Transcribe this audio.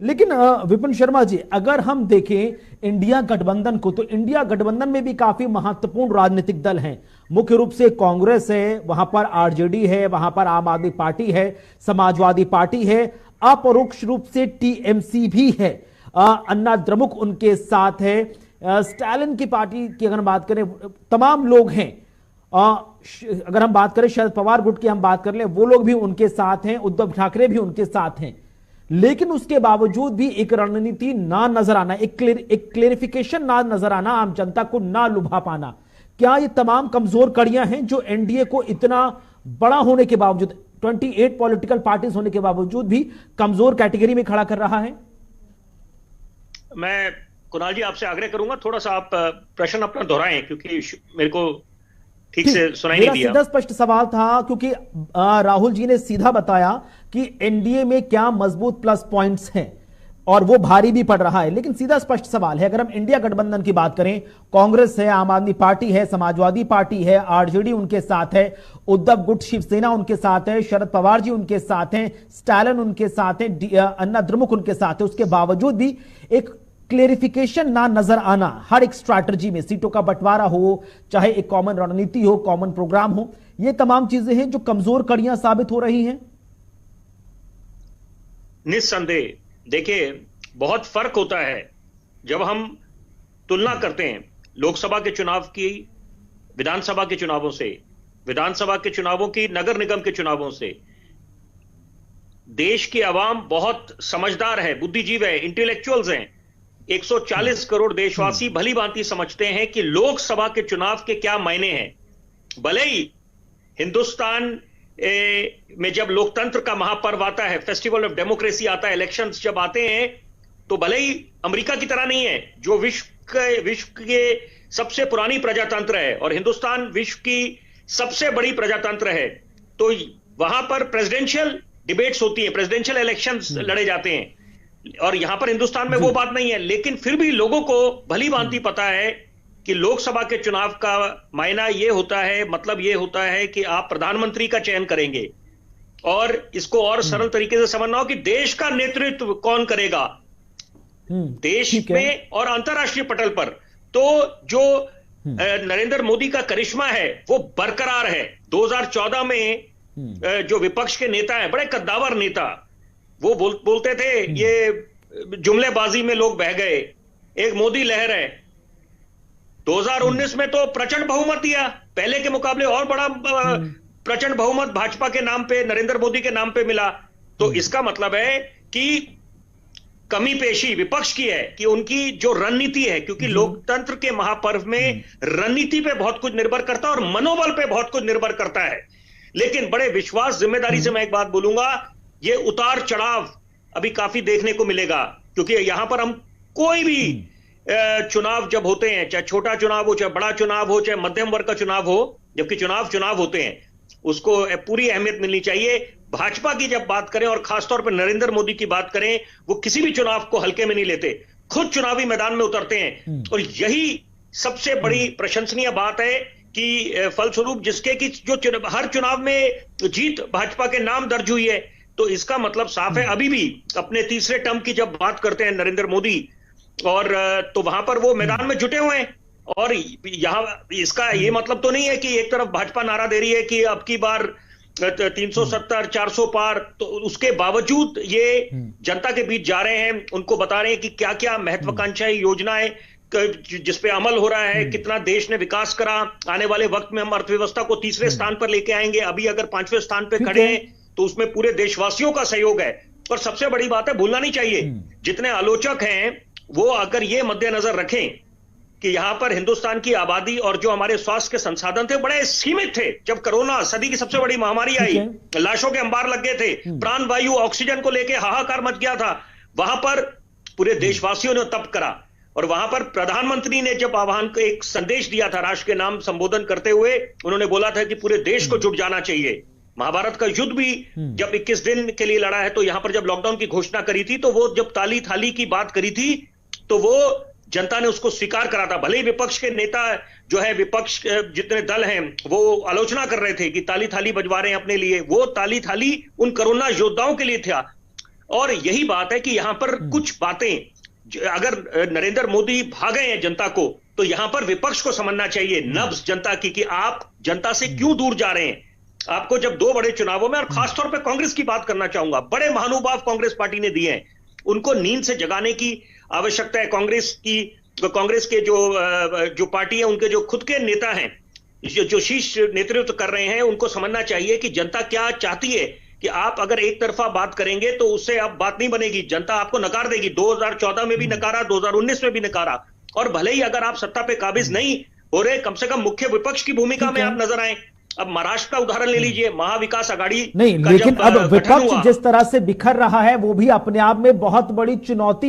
लेकिन विपिन शर्मा जी, अगर हम देखें इंडिया गठबंधन को, तो इंडिया गठबंधन में भी काफी महत्वपूर्ण राजनीतिक दल हैं। मुख्य रूप से कांग्रेस है, वहां पर आरजेडी है, वहां पर आम आदमी पार्टी है, समाजवादी पार्टी है, अपरोक्ष रूप से टीएमसी भी है, अन्ना द्रमुक उनके साथ है, स्टालिन की पार्टी की अगर हम बात करें, तमाम लोग हैं। अगर हम बात करें शरद पवार गुट की हम बात कर लें, वो लोग भी उनके साथ हैं, उद्धव ठाकरे भी उनके साथ हैं। लेकिन उसके बावजूद भी एक रणनीति ना नजर आना, एक क्लेरिफिकेशन ना नजर आना, आम जनता को ना लुभा पाना, क्या ये तमाम कमजोर कड़ियां हैं जो एनडीए को इतना बड़ा होने के बावजूद, 28 पॉलिटिकल पार्टीज होने के बावजूद भी कमजोर कैटेगरी में खड़ा कर रहा है? मैं कुणाल जी आपसे आग्रह करूंगा, थोड़ा सा आप प्रश्न अपना दोहराएं, क्योंकि मेरे को ठीक से सुनाई नहीं दिया। सीधा स्पष्ट सवाल था, क्योंकि राहुल जी ने सीधा बताया कि एनडीए में क्या मजबूत प्लस पॉइंट्स हैं और वो भारी भी पड़ रहा है। लेकिन सीधा स्पष्ट सवाल है, अगर हम इंडिया गठबंधन की बात करें, कांग्रेस है, आम आदमी पार्टी है, समाजवादी पार्टी है, आरजेडी उनके साथ है, उद्धव गुट शिवसेना उनके साथ है, शरद पवार जी उनके साथ हैं, स्टालिन उनके साथ है, अन्ना द्रमुक उनके साथ है, उसके बावजूद भी एक क्लेरिफिकेशन ना नजर आना, हर एक स्ट्रैटेजी में सीटों का बंटवारा हो, चाहे एक कॉमन रणनीति हो, कॉमन प्रोग्राम हो, ये तमाम चीजें हैं जो कमजोर कड़ियां साबित हो रही हैं। निस्संदेह देखिए, बहुत फर्क होता है जब हम तुलना करते हैं लोकसभा के चुनाव की विधानसभा के चुनावों से, विधानसभा के चुनावों की नगर निगम के चुनावों से। देश की आवाम बहुत समझदार है, बुद्धिजीवी है, इंटेलेक्चुअल्स हैं। 140 करोड़ देशवासी भली भांति समझते हैं कि लोकसभा के चुनाव के क्या मायने हैं। भले ही हिंदुस्तान में जब लोकतंत्र का महापर्व आता है, फेस्टिवल ऑफ डेमोक्रेसी आता है, इलेक्शंस जब आते हैं, तो भले ही अमेरिका की तरह नहीं है जो विश्व के सबसे पुरानी प्रजातंत्र है, और हिंदुस्तान विश्व की सबसे बड़ी प्रजातंत्र है, तो वहां पर प्रेसिडेंशियल डिबेट्स होती है, प्रेसिडेंशियल इलेक्शंस लड़े जाते हैं, और यहां पर हिंदुस्तान में वो बात नहीं है। लेकिन फिर भी लोगों को भली भांति पता है कि लोकसभा के चुनाव का मायना ये होता है, मतलब ये होता है कि आप प्रधानमंत्री का चयन करेंगे, और इसको और सरल तरीके से समझना हो कि देश का नेतृत्व कौन करेगा देश में और अंतर्राष्ट्रीय पटल पर। तो जो नरेंद्र मोदी का करिश्मा है वो बरकरार है। 2014 में जो विपक्ष के नेता हैं, बड़े कद्दावर नेता, वो बोलते थे ये जुमलेबाजी में लोग बह गए, एक मोदी लहर है। 2019 में तो प्रचंड बहुमत दिया, पहले के मुकाबले और बड़ा प्रचंड बहुमत भाजपा के नाम पे, नरेंद्र मोदी के नाम पे मिला। तो इसका मतलब है कि कमी पेशी विपक्ष की है कि उनकी जो रणनीति है, क्योंकि लोकतंत्र के महापर्व में रणनीति पे बहुत कुछ निर्भर करता है और मनोबल पे बहुत कुछ निर्भर करता है। लेकिन बड़े विश्वास जिम्मेदारी से मैं एक बात बोलूंगा, ये उतार चढ़ाव अभी काफी देखने को मिलेगा, क्योंकि यहां पर हम कोई भी चुनाव जब होते हैं, चाहे छोटा चुनाव हो, चाहे बड़ा चुनाव हो, चाहे मध्यम वर्ग का चुनाव हो, जबकि चुनाव होते हैं, उसको पूरी अहमियत मिलनी चाहिए। भाजपा की जब बात करें और खासतौर पर नरेंद्र मोदी की बात करें, वो किसी भी चुनाव को हल्के में नहीं लेते, खुद चुनावी मैदान में उतरते हैं, और यही सबसे बड़ी प्रशंसनीय बात है कि फलस्वरूप जिसके कि जो हर चुनाव में जीत भाजपा के नाम दर्ज हुई है। तो इसका मतलब साफ है, अभी भी अपने तीसरे टर्म की जब बात करते हैं नरेंद्र मोदी, और तो वहां पर वो मैदान में जुटे हुए हैं। और यहां इसका ये मतलब तो नहीं है कि एक तरफ भाजपा नारा दे रही है कि अब की बार 370 400 पार, तो उसके बावजूद ये जनता के बीच जा रहे हैं, उनको बता रहे हैं कि क्या क्या महत्वाकांक्षाएं योजनाएं जिसपे अमल हो रहा है, कितना देश ने विकास करा, आने वाले वक्त में हम अर्थव्यवस्था को तीसरे स्थान पर लेके आएंगे, अभी अगर 5वें स्थान पे खड़े हैं तो उसमें पूरे देशवासियों का सहयोग है। और सबसे बड़ी बात है, भूलना नहीं चाहिए, जितने आलोचक हैं वो अगर ये मद्देनजर रखें कि यहां पर हिंदुस्तान की आबादी और जो हमारे स्वास्थ्य के संसाधन थे बड़े सीमित थे। जब कोरोना सदी की सबसे बड़ी महामारी आई, लाशों के अंबार लग गए थे, प्राण वायु ऑक्सीजन को लेकर हाहाकार मच गया था, वहां पर पूरे देशवासियों ने तप करा, और वहां पर प्रधानमंत्री ने जब आह्वान को एक संदेश दिया था, राष्ट्र के नाम संबोधन करते हुए उन्होंने बोला था कि पूरे देश को जुट जाना चाहिए। महाभारत का युद्ध भी जब 21 दिन के लिए लड़ा है, तो यहां पर जब लॉकडाउन की घोषणा करी थी, तो वो जब ताली थाली की बात करी थी, तो वो जनता ने उसको स्वीकार करा था। भले ही विपक्ष के नेता जो है, विपक्ष जितने दल हैं, वो आलोचना कर रहे थे कि ताली थाली बजवा रहे हैं अपने लिए, वो ताली थाली उन कोरोना योद्धाओं के लिए था। और यही बात है कि यहां पर कुछ बातें, अगर नरेंद्र मोदी भागे हैं जनता को, तो यहां पर विपक्ष को समझना चाहिए नब्ज जनता की, कि आप जनता से क्यों दूर जा रहे हैं। आपको जब दो बड़े चुनावों में, और खासतौर पे कांग्रेस की बात करना चाहूंगा, बड़े महानुभाव कांग्रेस पार्टी ने दिए हैं, उनको नींद से जगाने की आवश्यकता है। कांग्रेस के जो पार्टी है, उनके जो खुद के नेता हैं, जो शीर्ष नेतृत्व कर रहे हैं, उनको समझना चाहिए कि जनता क्या चाहती है। कि आप अगर एक तरफा बात करेंगे तो उससे अब बात नहीं बनेगी, जनता आपको नकार देगी। 2014 में भी नकारा, 2019 में भी नकारा, और भले ही अगर आप सत्ता पे काबिज नहीं हो रहे, कम से कम मुख्य विपक्ष की भूमिका में आप नजर आए। अब महाराष्ट्र का उदाहरण ले लीजिए, महाविकास आघाड़ी नहीं, लेकिन अब विपक्ष जिस तरह से बिखर रहा है वो भी अपने आप में बहुत बड़ी चुनौती